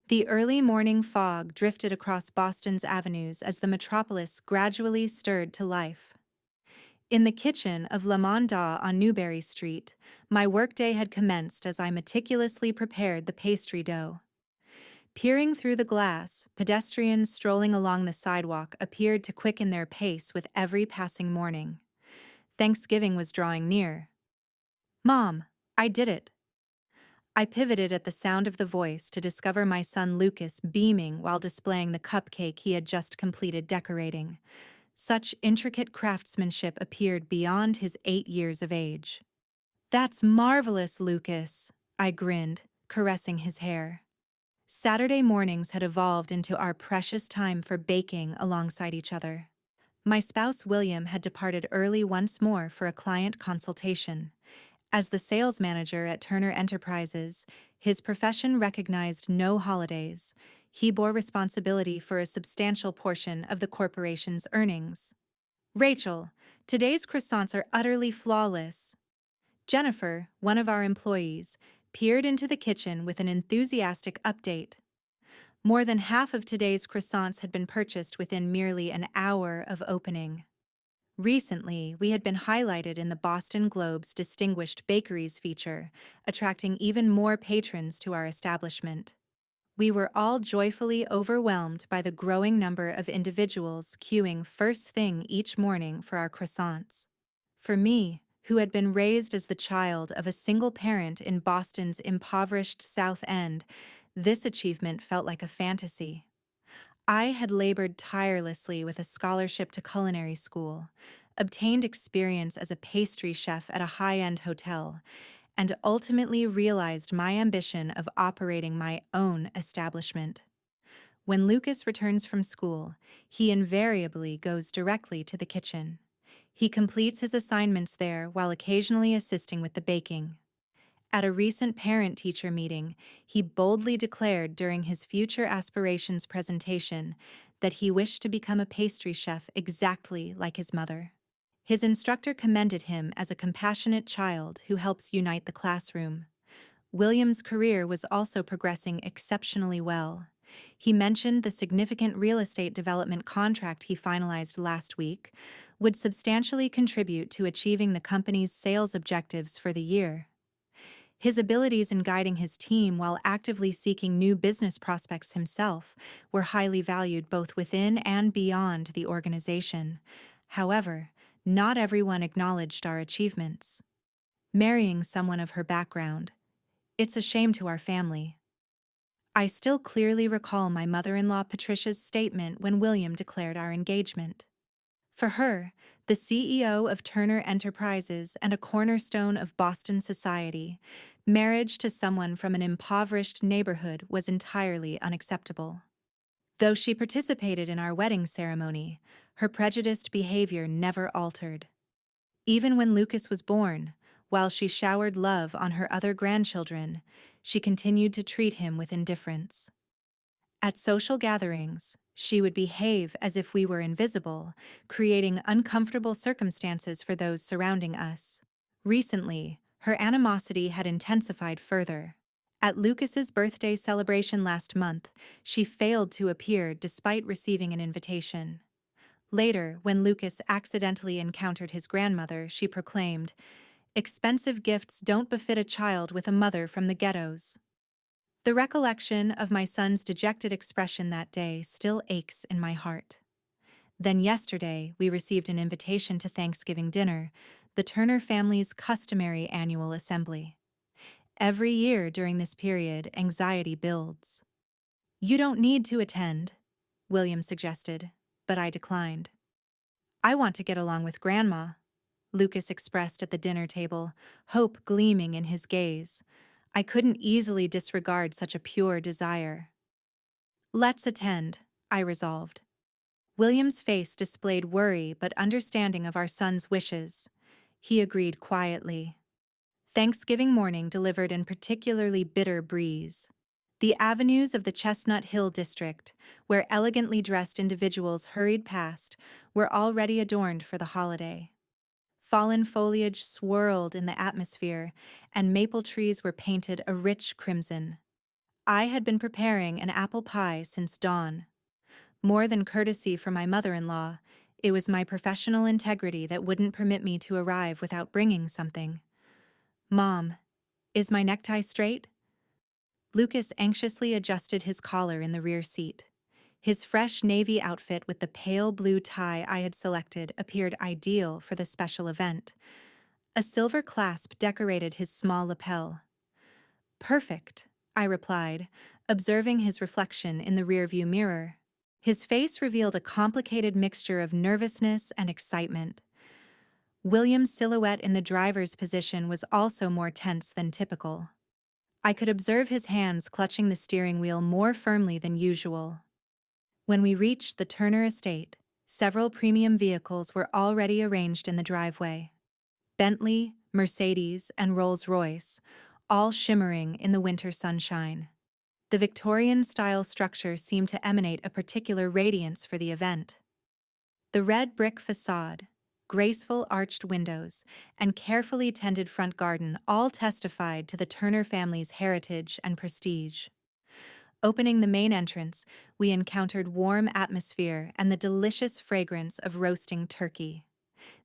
The early morning fog drifted across Boston's avenues as the metropolis gradually stirred to life. In the kitchen of La Monda on Newbury Street, my workday had commenced as I meticulously prepared the pastry dough. Peering through the glass, pedestrians strolling along the sidewalk appeared to quicken their pace with every passing morning. Thanksgiving was drawing near. "Mom, I did it." I pivoted at the sound of the voice to discover my son Lucas beaming while displaying the cupcake he had just completed decorating. Such intricate craftsmanship appeared beyond his 8 years of age. "That's marvelous, Lucas," I grinned, caressing his hair. Saturday mornings had evolved into our precious time for baking alongside each other. My spouse William had departed early once more for a client consultation. As the sales manager at Turner Enterprises, his profession recognized no holidays. He bore responsibility for a substantial portion of the corporation's earnings. "Rachel, today's croissants are utterly flawless." Jennifer, one of our employees, peered into the kitchen with an enthusiastic update. More than half of today's croissants had been purchased within merely an hour of opening. Recently, we had been highlighted in the Boston Globe's Distinguished Bakeries feature, attracting even more patrons to our establishment. We were all joyfully overwhelmed by the growing number of individuals queuing first thing each morning for our croissants. For me, who had been raised as the child of a single parent in Boston's impoverished South End, this achievement felt like a fantasy. I had labored tirelessly with a scholarship to culinary school, obtained experience as a pastry chef at a high-end hotel, and ultimately realized my ambition of operating my own establishment. When Lucas returns from school, he invariably goes directly to the kitchen. He completes his assignments there while occasionally assisting with the baking. At a recent parent-teacher meeting, he boldly declared during his future aspirations presentation that he wished to become a pastry chef exactly like his mother. His instructor commended him as a compassionate child who helps unite the classroom. William's career was also progressing exceptionally well. He mentioned the significant real estate development contract he finalized last week would substantially contribute to achieving the company's sales objectives for the year. His abilities in guiding his team while actively seeking new business prospects himself were highly valued both within and beyond the organization. However, not everyone acknowledged our achievements. Marrying someone of her background, "It's a shame to our family." I still clearly recall my mother-in-law Patricia's statement when William declared our engagement. For her, the CEO of Turner Enterprises and a cornerstone of Boston society, marriage to someone from an impoverished neighborhood was entirely unacceptable. Though she participated in our wedding ceremony, her prejudiced behavior never altered. Even when Lucas was born, while she showered love on her other grandchildren, she continued to treat him with indifference. At social gatherings, she would behave as if we were invisible, creating uncomfortable circumstances for those surrounding us. Recently, her animosity had intensified further. At Lucas's birthday celebration last month, she failed to appear despite receiving an invitation. Later, when Lucas accidentally encountered his grandmother, she proclaimed, "Expensive gifts don't befit a child with a mother from the ghettos." The recollection of my son's dejected expression that day still aches in my heart. Then yesterday, we received an invitation to Thanksgiving dinner, the Turner family's customary annual assembly. Every year during this period, anxiety builds. "You don't need to attend," William suggested, but I declined. "I want to get along with Grandma," Lucas expressed at the dinner table, hope gleaming in his gaze. I couldn't easily disregard such a pure desire. "Let's attend," I resolved. William's face displayed worry but understanding of our son's wishes. He agreed quietly. Thanksgiving morning delivered an particularly bitter breeze. The avenues of the Chestnut Hill district, where elegantly dressed individuals hurried past, were already adorned for the holiday. Fallen foliage swirled in the atmosphere, and maple trees were painted a rich crimson. I had been preparing an apple pie since dawn. More than courtesy for my mother-in-law, it was my professional integrity that wouldn't permit me to arrive without bringing something. Mom, is my necktie straight? Lucas anxiously adjusted his collar in the rear seat. His fresh navy outfit with the pale blue tie I had selected appeared ideal for the special event. A silver clasp decorated his small lapel. Perfect, I replied, observing his reflection in the rearview mirror. His face revealed a complicated mixture of nervousness and excitement. William's silhouette in the driver's position was also more tense than typical. I could observe his hands clutching the steering wheel more firmly than usual. When we reached the Turner estate, several premium vehicles were already arranged in the driveway. Bentley, Mercedes, and Rolls-Royce, all shimmering in the winter sunshine. The Victorian-style structure seemed to emanate a particular radiance for the event. The red brick facade, graceful arched windows, and carefully tended front garden all testified to the Turner family's heritage and prestige. Opening the main entrance, we encountered warm atmosphere and the delicious fragrance of roasting turkey.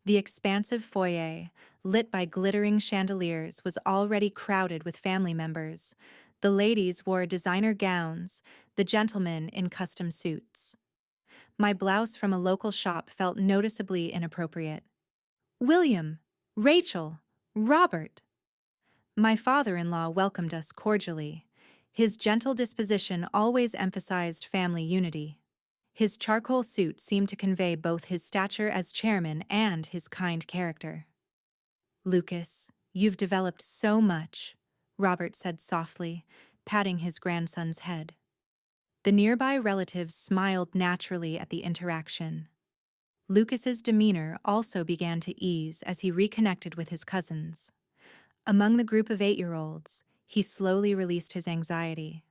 The expansive foyer, lit by glittering chandeliers, was already crowded with family members. The ladies wore designer gowns, the gentlemen in custom suits. My blouse from a local shop felt noticeably inappropriate. William, Rachel, Robert. My father-in-law welcomed us cordially. His gentle disposition always emphasized family unity. His charcoal suit seemed to convey both his stature as chairman and his kind character. Lucas, you've developed so much, Robert said softly, patting his grandson's head. The nearby relatives smiled naturally at the interaction. Lucas's demeanor also began to ease as he reconnected with his cousins. Among the group of 8-year-olds, he slowly released his anxiety.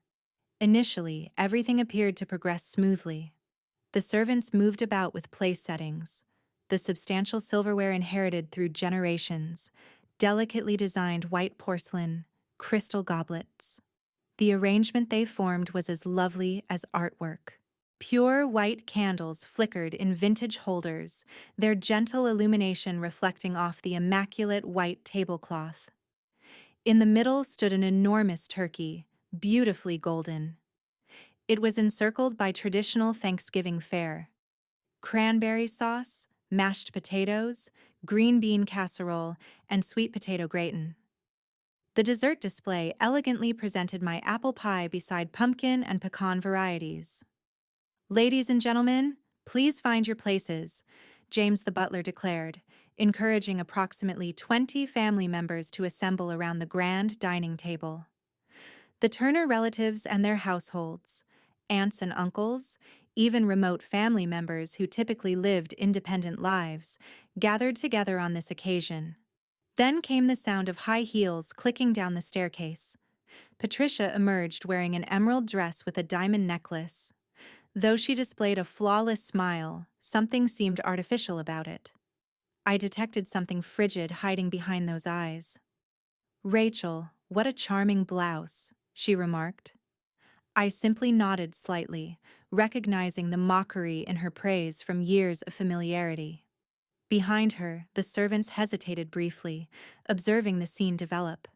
Initially, everything appeared to progress smoothly. The servants moved about with place settings, the substantial silverware inherited through generations, delicately designed white porcelain, crystal goblets. The arrangement they formed was as lovely as artwork. Pure white candles flickered in vintage holders, their gentle illumination reflecting off the immaculate white tablecloth. In the middle stood an enormous turkey, beautifully golden. It was encircled by traditional Thanksgiving fare: cranberry sauce, mashed potatoes, green bean casserole, and sweet potato gratin. The dessert display elegantly presented my apple pie beside pumpkin and pecan varieties. "Ladies and gentlemen, please find your places," James the butler declared, encouraging approximately 20 family members to assemble around the grand dining table. The Turner relatives and their households, aunts and uncles, even remote family members who typically lived independent lives, gathered together on this occasion. Then came the sound of high heels clicking down the staircase. Patricia emerged wearing an emerald dress with a diamond necklace. Though she displayed a flawless smile, something seemed artificial about it. I detected something frigid hiding behind those eyes. "Rachel, what a charming blouse," she remarked. I simply nodded slightly, recognizing the mockery in her praise from years of familiarity. Behind her, the servants hesitated briefly, observing the scene develop.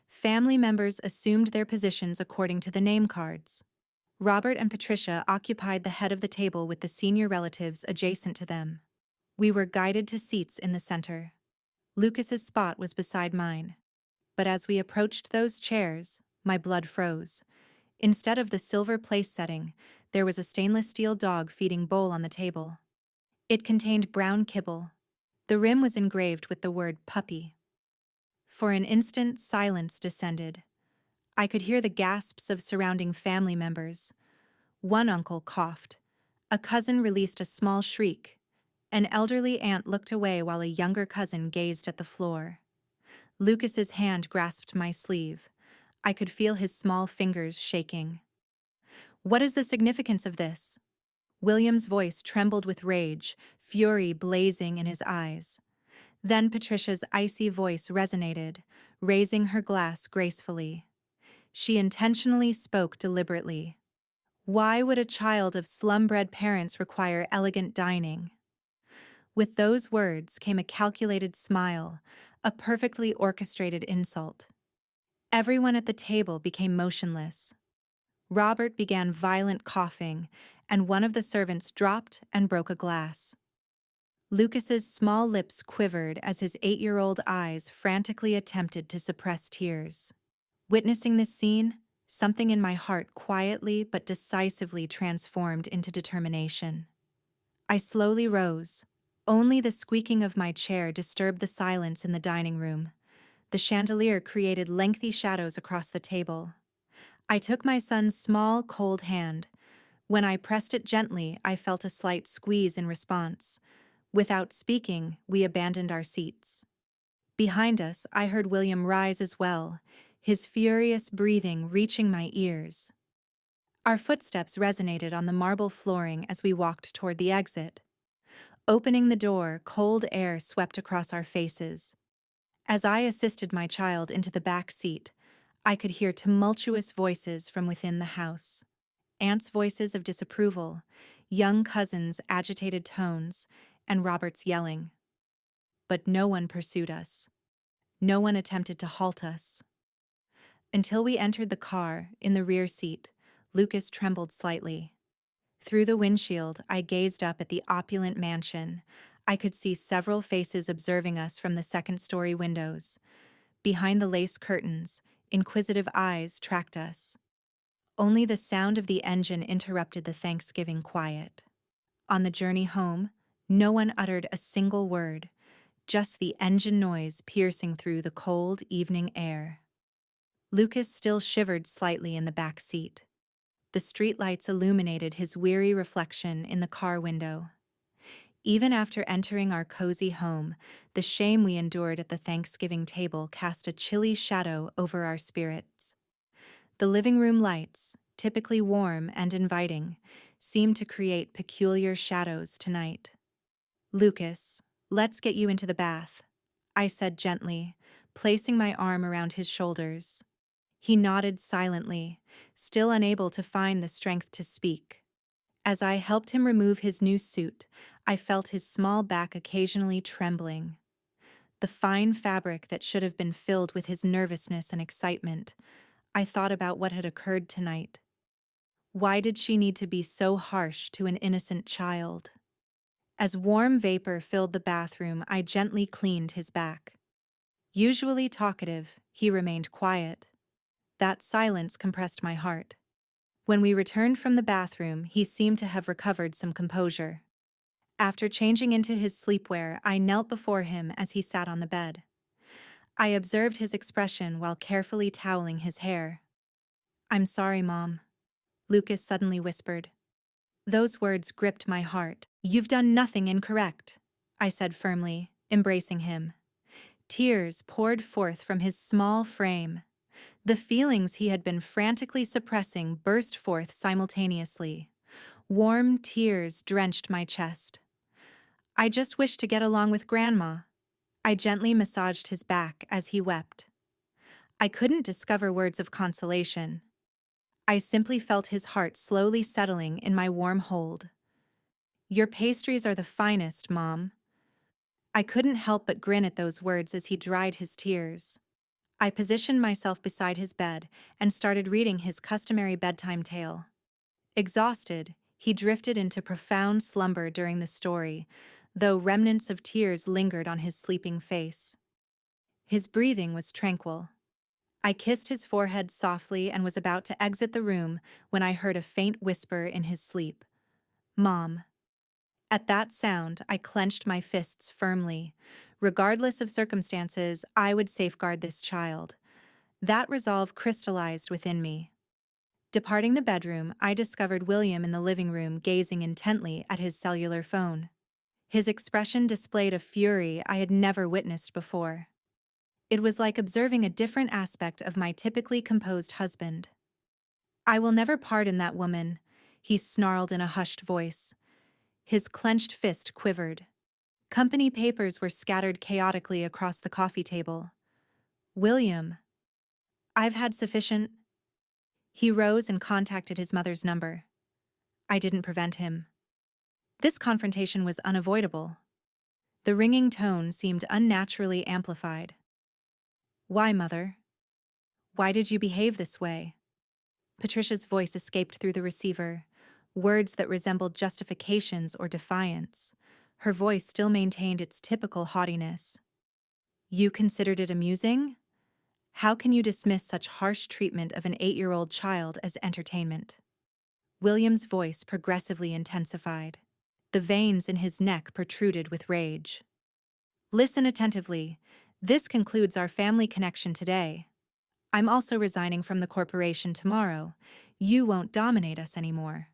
Family members assumed their positions according to the name cards. Robert and Patricia occupied the head of the table with the senior relatives adjacent to them. We were guided to seats in the center. Lucas's spot was beside mine. But as we approached those chairs, my blood froze. Instead of the silver place setting, there was a stainless steel dog feeding bowl on the table. It contained brown kibble. The rim was engraved with the word puppy. For an instant, silence descended. I could hear the gasps of surrounding family members. One uncle coughed. A cousin released a small shriek. An elderly aunt looked away while a younger cousin gazed at the floor. Lucas's hand grasped my sleeve. I could feel his small fingers shaking. "What is the significance of this?" William's voice trembled with rage, fury blazing in his eyes. Then Patricia's icy voice resonated, raising her glass gracefully. She intentionally spoke deliberately. Why would a child of slum-bred parents require elegant dining? With those words came a calculated smile, a perfectly orchestrated insult. Everyone at the table became motionless. Robert began violent coughing, and one of the servants dropped and broke a glass. Lucas's small lips quivered as his 8-year-old eyes frantically attempted to suppress tears. Witnessing this scene, something in my heart quietly but decisively transformed into determination. I slowly rose. Only the squeaking of my chair disturbed the silence in the dining room. The chandelier created lengthy shadows across the table. I took my son's small, cold hand. When I pressed it gently, I felt a slight squeeze in response. Without speaking, we abandoned our seats. Behind us, I heard William rise as well, his furious breathing reaching my ears. Our footsteps resonated on the marble flooring as we walked toward the exit. Opening the door, cold air swept across our faces. As I assisted my child into the back seat, I could hear tumultuous voices from within the house. Aunt's voices of disapproval, young cousins' agitated tones, and Robert's yelling. But no one pursued us. No one attempted to halt us. Until we entered the car, in the rear seat, Lucas trembled slightly. Through the windshield, I gazed up at the opulent mansion. I could see several faces observing us from the second-story windows. Behind the lace curtains, inquisitive eyes tracked us. Only the sound of the engine interrupted the Thanksgiving quiet. On the journey home, no one uttered a single word, just the engine noise piercing through the cold evening air. Lucas still shivered slightly in the back seat. The streetlights illuminated his weary reflection in the car window. Even after entering our cozy home, the shame we endured at the Thanksgiving table cast a chilly shadow over our spirits. The living room lights, typically warm and inviting, seemed to create peculiar shadows tonight. "Lucas, let's get you into the bath," I said gently, placing my arm around his shoulders. He nodded silently, still unable to find the strength to speak. As I helped him remove his new suit, I felt his small back occasionally trembling. The fine fabric that should have been filled with his nervousness and excitement. I thought about what had occurred tonight. Why did she need to be so harsh to an innocent child? As warm vapor filled the bathroom, I gently cleaned his back. Usually talkative, he remained quiet. That silence compressed my heart. When we returned from the bathroom, he seemed to have recovered some composure. After changing into his sleepwear, I knelt before him as he sat on the bed. I observed his expression while carefully toweling his hair. "I'm sorry, Mom," Lucas suddenly whispered. Those words gripped my heart. "You've done nothing incorrect," I said firmly, embracing him. Tears poured forth from his small frame. The feelings he had been frantically suppressing burst forth simultaneously. Warm tears drenched my chest. "I just wished to get along with Grandma." I gently massaged his back as he wept. I couldn't discover words of consolation. I simply felt his heart slowly settling in my warm hold. "Your pastries are the finest, Mom." I couldn't help but grin at those words as he dried his tears. I positioned myself beside his bed and started reading his customary bedtime tale. Exhausted, he drifted into profound slumber during the story, though remnants of tears lingered on his sleeping face. His breathing was tranquil. I kissed his forehead softly and was about to exit the room when I heard a faint whisper in his sleep. "Mom." At that sound, I clenched my fists firmly. Regardless of circumstances, I would safeguard this child. That resolve crystallized within me. Departing the bedroom, I discovered William in the living room gazing intently at his cellular phone. His expression displayed a fury I had never witnessed before. It was like observing a different aspect of my typically composed husband. "I will never pardon that woman," he snarled in a hushed voice. His clenched fist quivered. Company papers were scattered chaotically across the coffee table. "William, I've had sufficient..." He rose and contacted his mother's number. I didn't prevent him. This confrontation was unavoidable. The ringing tone seemed unnaturally amplified. Why, Mother? Why did you behave this way? Patricia's voice escaped through the receiver, words that resembled justifications or defiance. Her voice still maintained its typical haughtiness. You considered it amusing? How can you dismiss such harsh treatment of an 8-year-old child as entertainment? William's voice progressively intensified. The veins in his neck protruded with rage. Listen attentively. This concludes our family connection today. I'm also resigning from the corporation tomorrow. You won't dominate us anymore.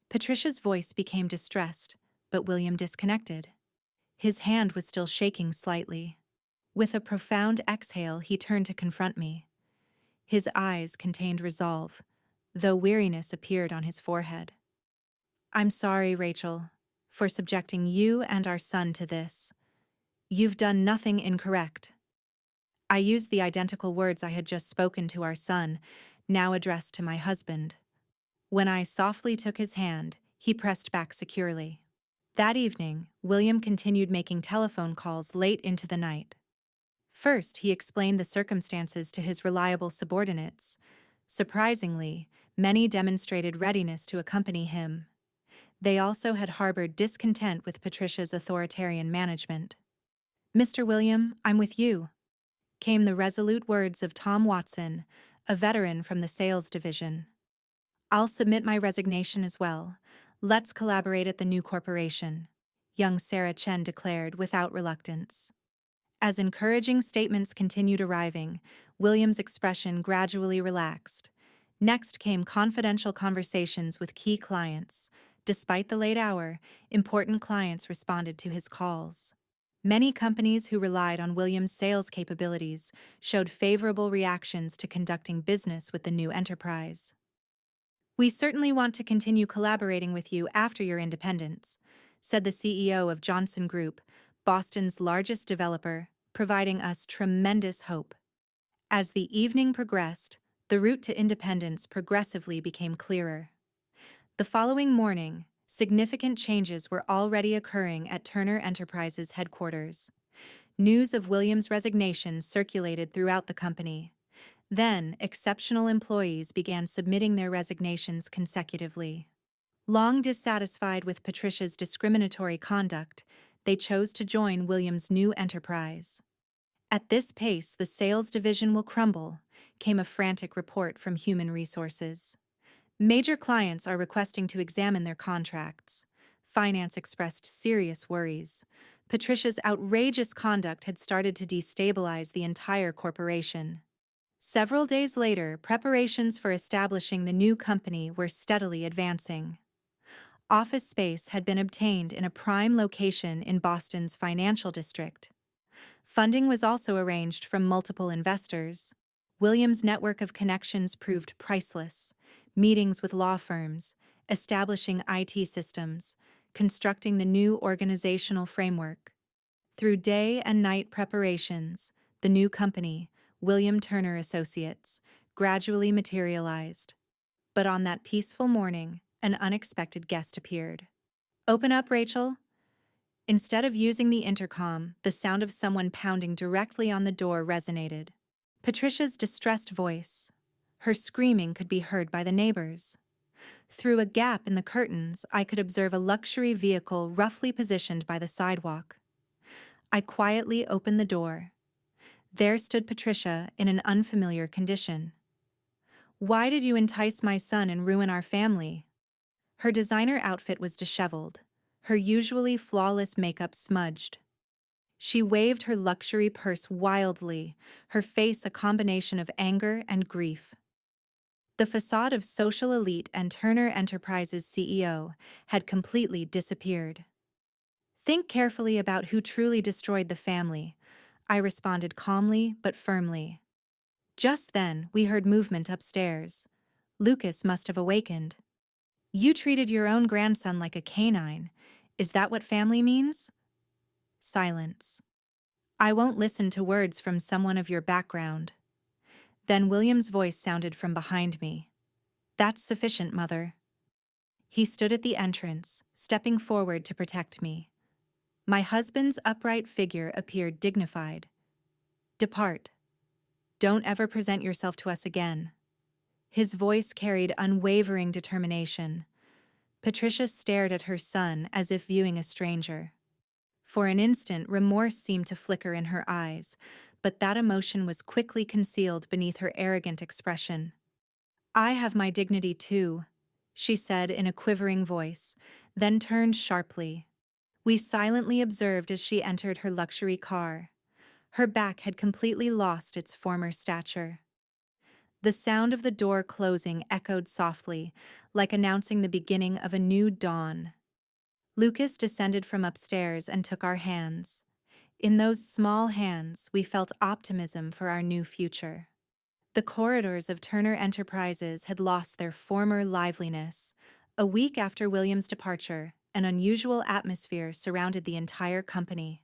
Patricia's voice became distressed, but William disconnected. His hand was still shaking slightly. With a profound exhale, he turned to confront me. His eyes contained resolve, though weariness appeared on his forehead. I'm sorry, Rachel, for subjecting you and our son to this. You've done nothing incorrect. I used the identical words I had just spoken to our son, now addressed to my husband. When I softly took his hand, he pressed back securely. That evening, William continued making telephone calls late into the night. First, he explained the circumstances to his reliable subordinates. Surprisingly, many demonstrated readiness to accompany him. They also had harbored discontent with Patricia's authoritarian management. Mr. William, I'm with you, came the resolute words of Tom Watson, a veteran from the sales division. I'll submit my resignation as well. Let's collaborate at the new corporation, young Sarah Chen declared without reluctance. As encouraging statements continued arriving, William's expression gradually relaxed. Next came confidential conversations with key clients. Despite the late hour, important clients responded to his calls. Many companies who relied on William's sales capabilities showed favorable reactions to conducting business with the new enterprise. We certainly want to continue collaborating with you after your independence, said the CEO of Johnson Group, Boston's largest developer, providing us tremendous hope. As the evening progressed, the route to independence progressively became clearer. The following morning, significant changes were already occurring at Turner Enterprises headquarters. News of William's resignation circulated throughout the company. Then, exceptional employees began submitting their resignations consecutively. Long dissatisfied with Patricia's discriminatory conduct, they chose to join William's new enterprise. At this pace, the sales division will crumble, came a frantic report from Human Resources. Major clients are requesting to examine their contracts. Finance expressed serious worries. Patricia's outrageous conduct had started to destabilize the entire corporation. Several days later, preparations for establishing the new company were steadily advancing. Office space had been obtained in a prime location in Boston's financial district. Funding was also arranged from multiple investors. William's network of connections proved priceless. Meetings with law firms, establishing IT systems, constructing the new organizational framework. Through day and night preparations, the new company, William Turner Associates, gradually materialized. But on that peaceful morning, an unexpected guest appeared. Open up, Rachel. Instead of using the intercom, the sound of someone pounding directly on the door resonated. Patricia's distressed voice. Her screaming could be heard by the neighbors. Through a gap in the curtains, I could observe a luxury vehicle roughly positioned by the sidewalk. I quietly opened the door. There stood Patricia in an unfamiliar condition. Why did you entice my son and ruin our family? Her designer outfit was disheveled, her usually flawless makeup smudged. She waved her luxury purse wildly, her face a combination of anger and grief. The facade of social elite and Turner Enterprises CEO had completely disappeared. Think carefully about who truly destroyed the family, I responded calmly but firmly. Just then, we heard movement upstairs. Lucas must have awakened. You treated your own grandson like a canine. Is that what family means? Silence. I won't listen to words from someone of your background. Then William's voice sounded from behind me. That's sufficient, Mother. He stood at the entrance, stepping forward to protect me. My husband's upright figure appeared dignified. Depart. Don't ever present yourself to us again. His voice carried unwavering determination. Patricia stared at her son as if viewing a stranger. For an instant, remorse seemed to flicker in her eyes, but that emotion was quickly concealed beneath her arrogant expression. I have my dignity too, she said in a quivering voice, then turned sharply. We silently observed as she entered her luxury car. Her back had completely lost its former stature. The sound of the door closing echoed softly, like announcing the beginning of a new dawn. Lucas descended from upstairs and took our hands. In those small hands, we felt optimism for our new future. The corridors of Turner Enterprises had lost their former liveliness. A week after William's departure, an unusual atmosphere surrounded the entire company.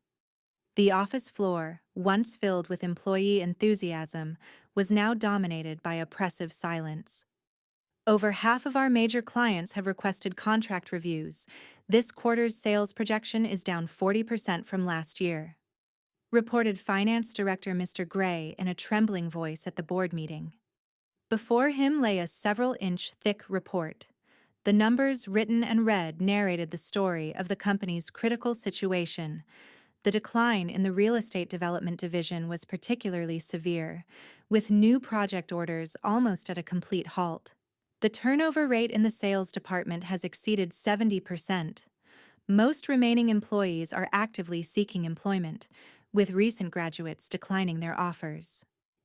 The office floor, once filled with employee enthusiasm, was now dominated by oppressive silence. Over half of our major clients have requested contract reviews. This quarter's sales projection is down 40% from last year, reported Finance Director Mr. Gray in a trembling voice at the board meeting. Before him lay a several-inch thick report. The numbers written and read narrated the story of the company's critical situation. The decline in the real estate development division was particularly severe, with new project orders almost at a complete halt. The turnover rate in the sales department has exceeded 70%. Most remaining employees are actively seeking employment, with recent graduates declining their offers.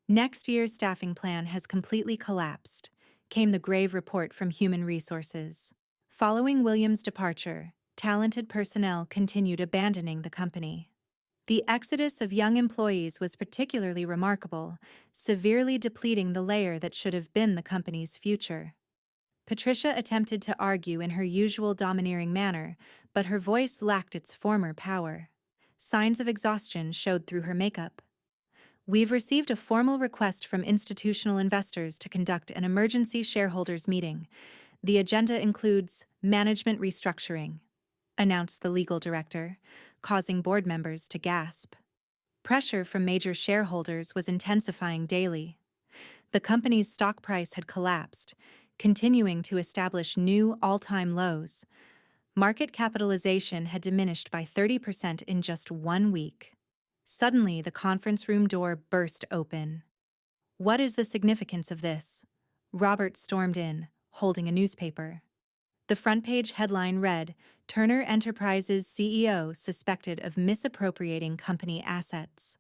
Next year's staffing plan has completely collapsed, came the grave report from Human Resources. Following William's departure, talented personnel continued abandoning the company. The exodus of young employees was particularly remarkable, severely depleting the layer that should have been the company's future. Patricia attempted to argue in her usual domineering manner, but her voice lacked its former power. Signs of exhaustion showed through her makeup. We've received a formal request from institutional investors to conduct an emergency shareholders meeting. The agenda includes management restructuring, announced the legal director, causing board members to gasp. Pressure from major shareholders was intensifying daily. The company's stock price had collapsed, continuing to establish new all-time lows. Market capitalization had diminished by 30% in just 1 week. Suddenly, the conference room door burst open. What is the significance of this? Robert stormed in, holding a newspaper. The front page headline read, Turner Enterprises CEO suspected of misappropriating company assets.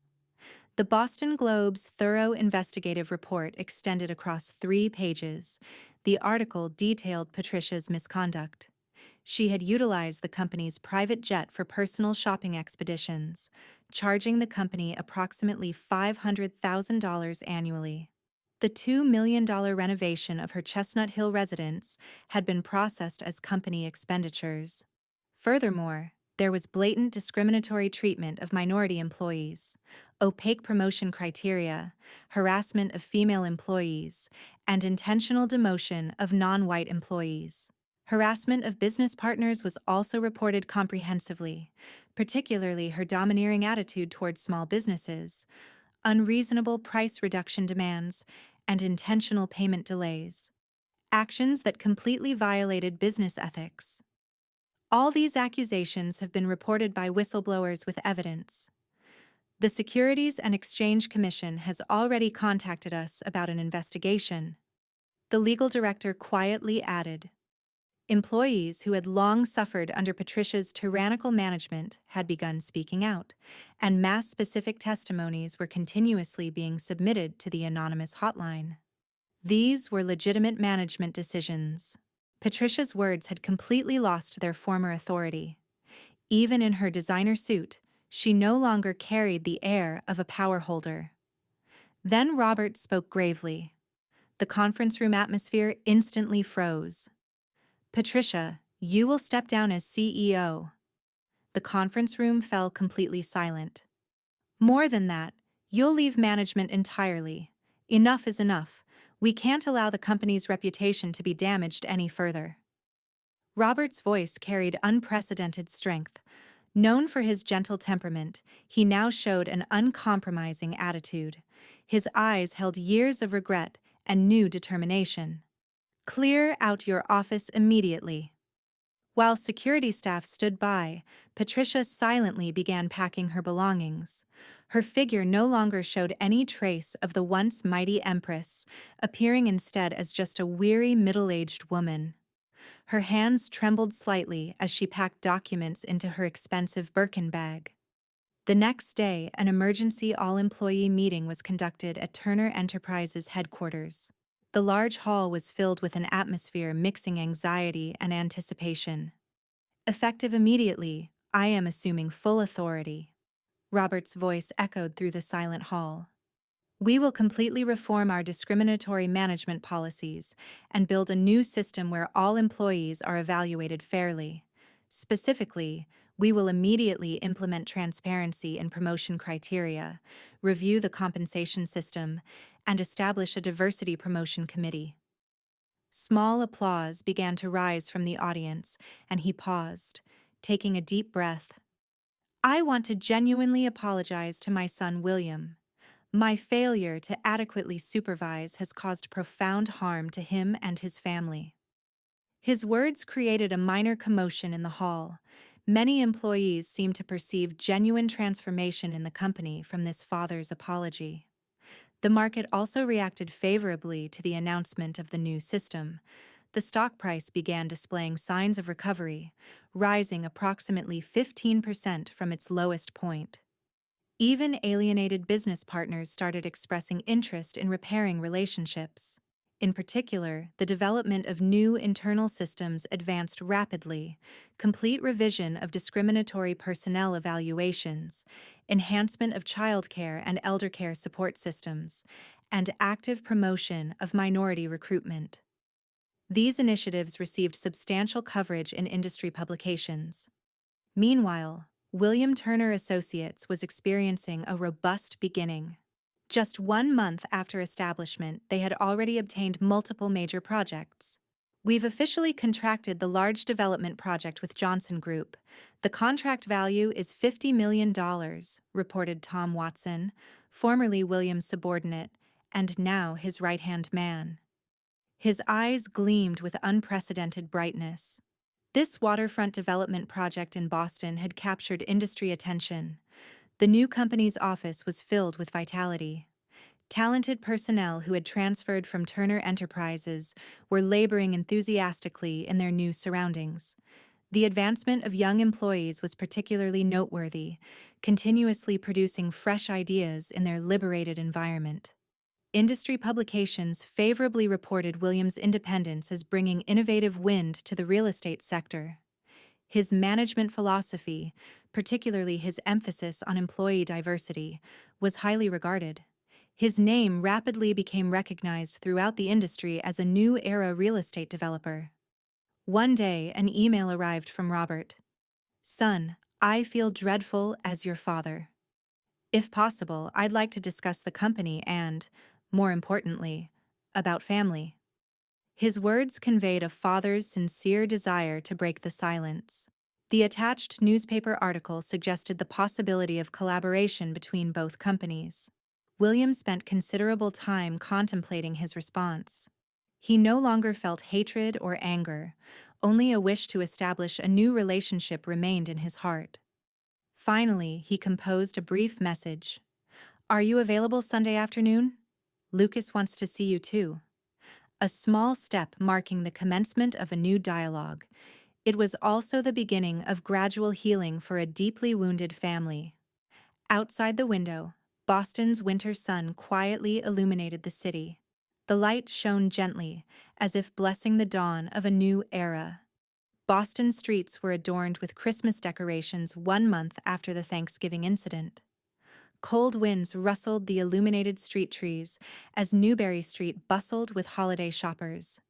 The Boston Globe's thorough investigative report extended across 3 pages. The article detailed Patricia's misconduct. She had utilized the company's private jet for personal shopping expeditions, charging the company approximately $500,000 annually. The $2 million renovation of her Chestnut Hill residence had been processed as company expenditures. Furthermore, there was blatant discriminatory treatment of minority employees, opaque promotion criteria, harassment of female employees, and intentional demotion of non-white employees. Harassment of business partners was also reported comprehensively, particularly her domineering attitude toward small businesses, unreasonable price reduction demands, and intentional payment delays. Actions that completely violated business ethics. All these accusations have been reported by whistleblowers with evidence. The Securities and Exchange Commission has already contacted us about an investigation. The legal director quietly added. Employees who had long suffered under Patricia's tyrannical management had begun speaking out, and mass-specific testimonies were continuously being submitted to the anonymous hotline. These were legitimate management decisions. Patricia's words had completely lost their former authority. Even in her designer suit, she no longer carried the air of a power holder. Then Robert spoke gravely. The conference room atmosphere instantly froze. Patricia, you will step down as CEO. The conference room fell completely silent. More than that, you'll leave management entirely. Enough is enough. We can't allow the company's reputation to be damaged any further. Robert's voice carried unprecedented strength. Known for his gentle temperament, he now showed an uncompromising attitude. His eyes held years of regret and new determination. Clear out your office immediately. While security staff stood by, Patricia silently began packing her belongings. Her figure no longer showed any trace of the once mighty empress, appearing instead as just a weary middle-aged woman. Her hands trembled slightly as she packed documents into her expensive Birkin bag. The next day, an emergency all-employee meeting was conducted at Turner Enterprises headquarters. The large hall was filled with an atmosphere mixing anxiety and anticipation. Effective immediately, I am assuming full authority. Robert's voice echoed through the silent hall. We will completely reform our discriminatory management policies and build a new system where all employees are evaluated fairly. Specifically, we will immediately implement transparency in promotion criteria, review the compensation system, and establish a diversity promotion committee. Small applause began to rise from the audience, and he paused, taking a deep breath. I want to genuinely apologize to my son William. My failure to adequately supervise has caused profound harm to him and his family. His words created a minor commotion in the hall. Many employees seemed to perceive genuine transformation in the company from this father's apology. The market also reacted favorably to the announcement of the new system. The stock price began displaying signs of recovery, rising approximately 15% from its lowest point. Even alienated business partners started expressing interest in repairing relationships. In particular, the development of new internal systems advanced rapidly. Complete revision of discriminatory personnel evaluations, enhancement of childcare and eldercare support systems, and active promotion of minority recruitment. These initiatives received substantial coverage in industry publications. Meanwhile, William Turner Associates was experiencing a robust beginning. Just 1 month after establishment, they had already obtained multiple major projects. We've officially contracted the large development project with Johnson Group. The contract value is $50 million, reported Tom Watson, formerly William's subordinate, and now his right-hand man. His eyes gleamed with unprecedented brightness. This waterfront development project in Boston had captured industry attention. The new company's office was filled with vitality. Talented personnel who had transferred from Turner Enterprises were laboring enthusiastically in their new surroundings. The advancement of young employees was particularly noteworthy, continuously producing fresh ideas in their liberated environment. Industry publications favorably reported Williams' independence as bringing innovative wind to the real estate sector. His management philosophy, particularly his emphasis on employee diversity, was highly regarded. His name rapidly became recognized throughout the industry as a new era real estate developer. One day, an email arrived from Robert. Son, I feel dreadful as your father. If possible, I'd like to discuss the company and, more importantly, about family. His words conveyed a father's sincere desire to break the silence. The attached newspaper article suggested the possibility of collaboration between both companies. William spent considerable time contemplating his response. He no longer felt hatred or anger, only a wish to establish a new relationship remained in his heart. Finally, he composed a brief message. Are you available Sunday afternoon? Lucas wants to see you too. A small step marking the commencement of a new dialogue. It was also the beginning of gradual healing for a deeply wounded family. Outside the window, Boston's winter sun quietly illuminated the city. The light shone gently, as if blessing the dawn of a new era. Boston streets were adorned with Christmas decorations 1 month after the Thanksgiving incident. Cold winds rustled the illuminated street trees as Newbury Street bustled with holiday shoppers.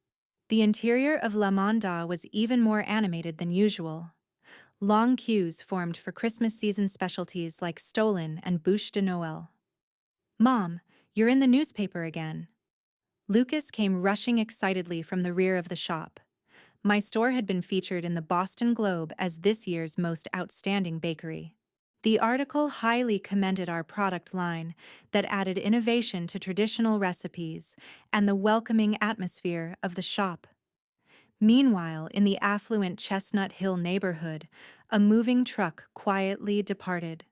The interior of La Monda was even more animated than usual. Long queues formed for Christmas season specialties like Stollen and Bûche de Noël. Mom, you're in the newspaper again. Lucas came rushing excitedly from the rear of the shop. My store had been featured in the Boston Globe as this year's most outstanding bakery. The article highly commended our product line that added innovation to traditional recipes and the welcoming atmosphere of the shop. Meanwhile, in the affluent Chestnut Hill neighborhood, a moving truck quietly departed.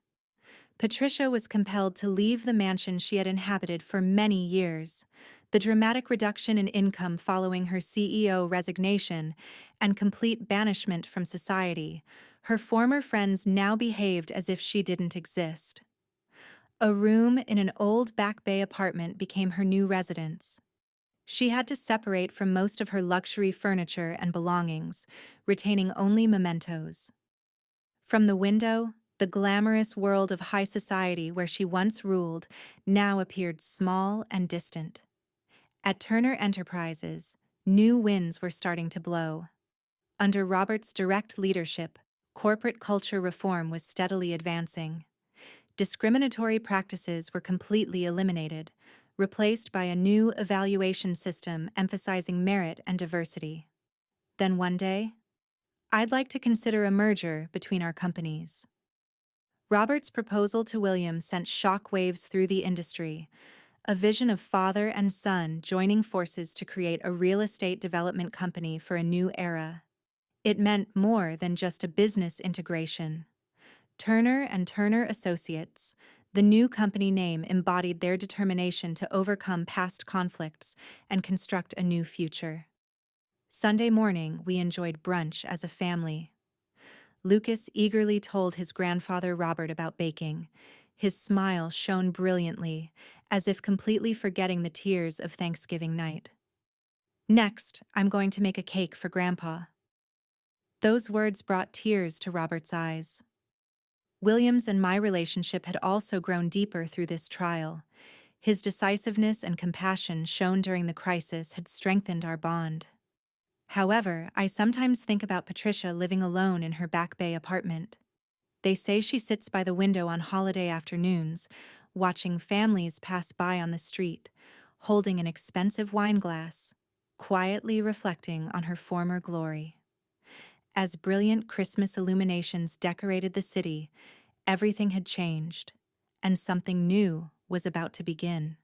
Patricia was compelled to leave the mansion she had inhabited for many years. The dramatic reduction in income following her CEO resignation and complete banishment from society, her former friends now behaved as if she didn't exist. A room in an old Back Bay apartment became her new residence. She had to separate from most of her luxury furniture and belongings, retaining only mementos. From the window, the glamorous world of high society where she once ruled now appeared small and distant. At Turner Enterprises, new winds were starting to blow. Under Robert's direct leadership, corporate culture reform was steadily advancing. Discriminatory practices were completely eliminated, replaced by a new evaluation system emphasizing merit and diversity. Then one day, I'd like to consider a merger between our companies. Robert's proposal to William sent shockwaves through the industry, a vision of father and son joining forces to create a real estate development company for a new era. It meant more than just a business integration. Turner and Turner Associates, the new company name, embodied their determination to overcome past conflicts and construct a new future. Sunday morning, we enjoyed brunch as a family. Lucas eagerly told his grandfather Robert about baking. His smile shone brilliantly, as if completely forgetting the tears of Thanksgiving night. Next, I'm going to make a cake for Grandpa. Those words brought tears to Robert's eyes. William's and my relationship had also grown deeper through this trial. His decisiveness and compassion shown during the crisis had strengthened our bond. However, I sometimes think about Patricia living alone in her Back Bay apartment. They say she sits by the window on holiday afternoons, watching families pass by on the street, holding an expensive wine glass, quietly reflecting on her former glory. As brilliant Christmas illuminations decorated the city, everything had changed, and something new was about to begin.